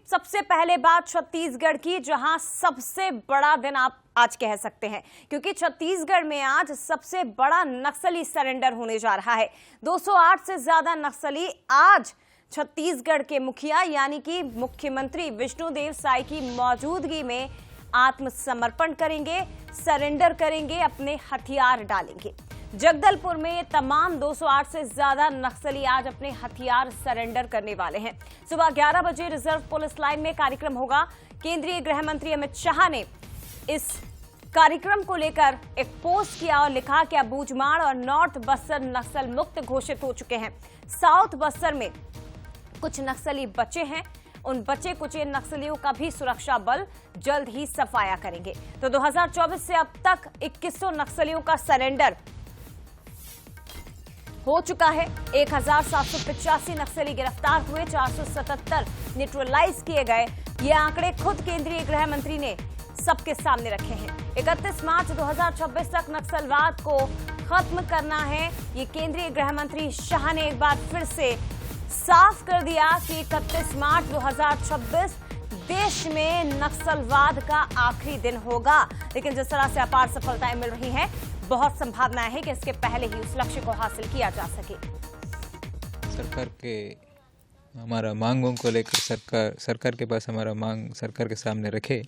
सबसे पहले बात छत्तीसगढ़ की, जहां सबसे बड़ा दिन आप आज कह सकते हैं, क्योंकि छत्तीसगढ़ में आज सबसे बड़ा नक्सली सरेंडर होने जा रहा है। 208 से ज्यादा नक्सली आज छत्तीसगढ़ के मुखिया यानी कि मुख्यमंत्री विष्णुदेव साय की मौजूदगी में आत्मसमर्पण करेंगे, सरेंडर करेंगे, अपने हथियार डालेंगे। जगदलपुर में तमाम 208 से ज्यादा नक्सली आज अपने हथियार सरेंडर करने वाले हैं। सुबह 11 बजे रिजर्व पुलिस लाइन में कार्यक्रम होगा। केंद्रीय गृह मंत्री अमित शाह ने इस कार्यक्रम को लेकर एक पोस्ट किया और लिखा कि अब बूझमाड़ और नॉर्थ बस्तर नक्सल मुक्त घोषित हो चुके हैं। साउथ बस्तर में कुछ नक्सली बचे हैं, उन बचे कुचे नक्सलियों का भी सुरक्षा बल जल्द ही सफाया करेंगे। तो 2024 से अब तक 2100 नक्सलियों का सरेंडर हो चुका है। 1785 नक्सली गिरफ्तार हुए, 477 न्यूट्रलाइज किए गए। ये आंकड़े खुद केंद्रीय गृह मंत्री ने सबके सामने रखे हैं। 31 मार्च 2026 तक नक्सलवाद को खत्म करना है, ये केंद्रीय गृह मंत्री शाह ने एक बार फिर से साफ कर दिया कि 31 मार्च 2026 देश में नक्सलवाद का आखिरी दिन होगा। लेकिन जिस तरह से अपार सफलताएं मिल रही हैं, बहुत संभावना है कि इसके पहले ही उस लक्ष्य को हासिल किया जा सके। सरकार के हमारा मांगों को लेकर सरकार के पास हमारा मांग सरकार के सामने रखे,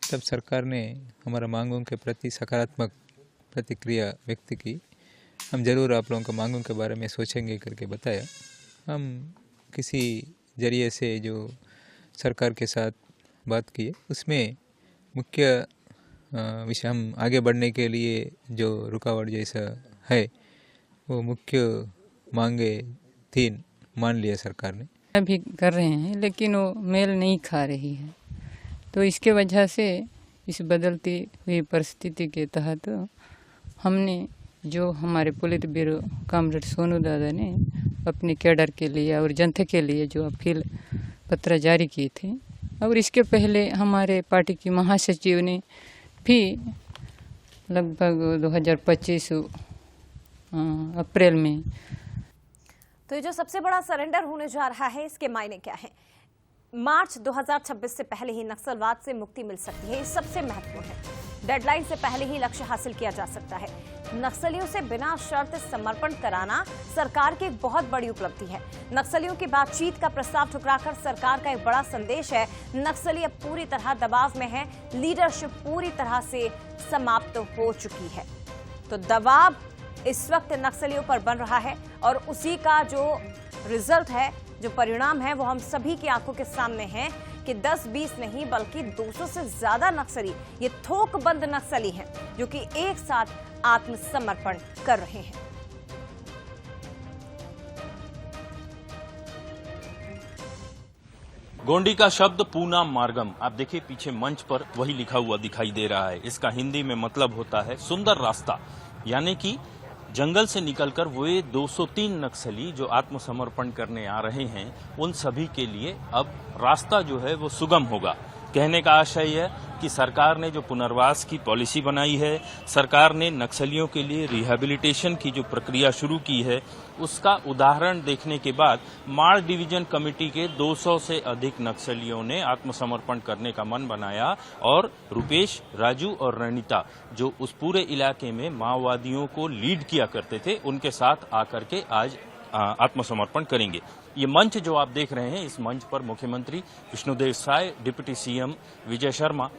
तब सरकार ने हमारा मांगों के प्रति सकारात्मक प्रतिक्रिया व्यक्त की। हम जरूर आप लोगों को मांगों के बारे में सोचेंगे करके बताया। हम किसी जरिए से जो सरकार के साथ बात किए, उसमें मुख्य विषय हम आगे बढ़ने के लिए जो रुकावट जैसा है, वो मुख्य मांगे 3 मान लिया सरकार ने। अभी कर रहे हैं लेकिन वो मेल नहीं खा रही है, तो इसके वजह से इस बदलती हुई परिस्थिति के तहत हमने जो हमारे पुलिस ब्यूरो कॉमरेड सोनू दादा ने अपने कैडर के लिए और जनता के लिए जो अपील पत्र जारी किए थे, और इसके पहले हमारे पार्टी की महासचिव ने भी लगभग 2025 अप्रैल में। तो ये जो सबसे बड़ा सरेंडर होने जा रहा है, इसके मायने क्या है? मार्च 2026 से पहले ही नक्सलवाद से मुक्ति मिल सकती है, ये सबसे महत्वपूर्ण है। डेडलाइन से पहले ही लक्ष्य हासिल किया जा सकता है। नक्सलियों से बिना शर्त समर्पण कराना सरकार की एक बहुत बड़ी उपलब्धि है। नक्सलियों की बातचीत का प्रस्ताव ठुकराकर सरकार का एक बड़ा संदेश है, नक्सली अब पूरी तरह दबाव में है, लीडरशिप पूरी तरह से समाप्त हो चुकी है। तो दबाव इस वक्त नक्सलियों पर बन रहा है और उसी का जो रिजल्ट है, जो परिणाम है, वो हम सभी की आंखों के सामने है कि 10-20 नहीं बल्कि 200 से ज्यादा नक्सली, ये थोकबंद नक्सली हैं, जो कि एक साथ आत्मसमर्पण कर रहे हैं। गोंडी का शब्द पूना मार्गम, आप देखिए पीछे मंच पर वही लिखा हुआ दिखाई दे रहा है। इसका हिंदी में मतलब होता है सुंदर रास्ता, यानी कि जंगल से निकलकर वे 203 नक्सली जो आत्मसमर्पण करने आ रहे हैं, उन सभी के लिए अब रास्ता जो है वो सुगम होगा। कहने का आशय है कि सरकार ने जो पुनर्वास की पॉलिसी बनाई है, सरकार ने नक्सलियों के लिए रिहैबिलिटेशन की जो प्रक्रिया शुरू की है, उसका उदाहरण देखने के बाद माड़ डिवीजन कमेटी के 200 से अधिक नक्सलियों ने आत्मसमर्पण करने का मन बनाया और रुपेश, राजू और रणिता जो उस पूरे इलाके में माओवादियों को लीड किया करते थे, उनके साथ आकर के आज आत्मसमर्पण करेंगे। ये मंच जो आप देख रहे हैं, इस मंच पर मुख्यमंत्री विष्णुदेव साय, डिप्टी सीएम विजय शर्मा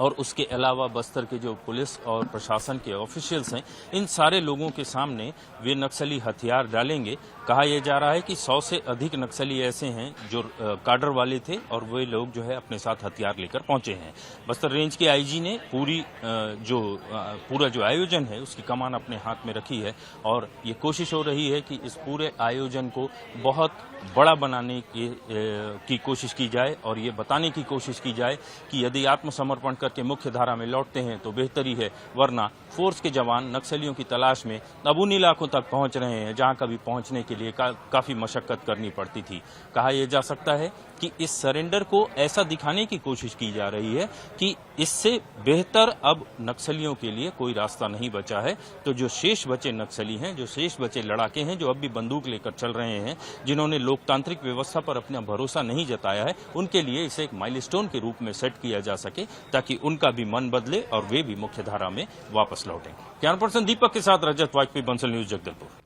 और उसके अलावा बस्तर के जो पुलिस और प्रशासन के ऑफिशियल्स हैं, इन सारे लोगों के सामने वे नक्सली हथियार डालेंगे। कहा यह जा रहा है कि 100 से अधिक नक्सली ऐसे हैं जो काडर वाले थे और वे लोग जो है अपने साथ हथियार लेकर पहुंचे हैं। बस्तर रेंज के आईजी ने पूरा जो आयोजन है उसकी कमान अपने हाथ में रखी है और ये कोशिश हो रही है कि इस पूरे आयोजन को बहुत बड़ा बनाने की कोशिश की जाए और ये बताने की कोशिश की जाए कि यदि आत्मसमर्पण कर के मुख्य धारा में लौटते हैं तो बेहतरी है, वरना फोर्स के जवान नक्सलियों की तलाश में अब उन इलाकों तक पहुंच रहे हैं जहां कभी पहुंचने के लिए काफी मशक्कत करनी पड़ती थी। कहा यह जा सकता है कि इस सरेंडर को ऐसा दिखाने की कोशिश की जा रही है कि इससे बेहतर अब नक्सलियों के लिए कोई रास्ता नहीं बचा है। तो जो शेष बचे नक्सली हैं, जो शेष बचे लड़ाके हैं, जो अब भी बंदूक लेकर चल रहे हैं, जिन्होंने लोकतांत्रिक व्यवस्था पर अपना भरोसा नहीं जताया है, उनके लिए इसे एक माइलस्टोन के रूप में सेट किया जा सके ताकि उनका भी मन बदले और वे भी मुख्य धारा में वापस लौटें। कैमरा पर्सन दीपक के साथ रजत वाजपेयी, बंसल न्यूज, जगदलपुर।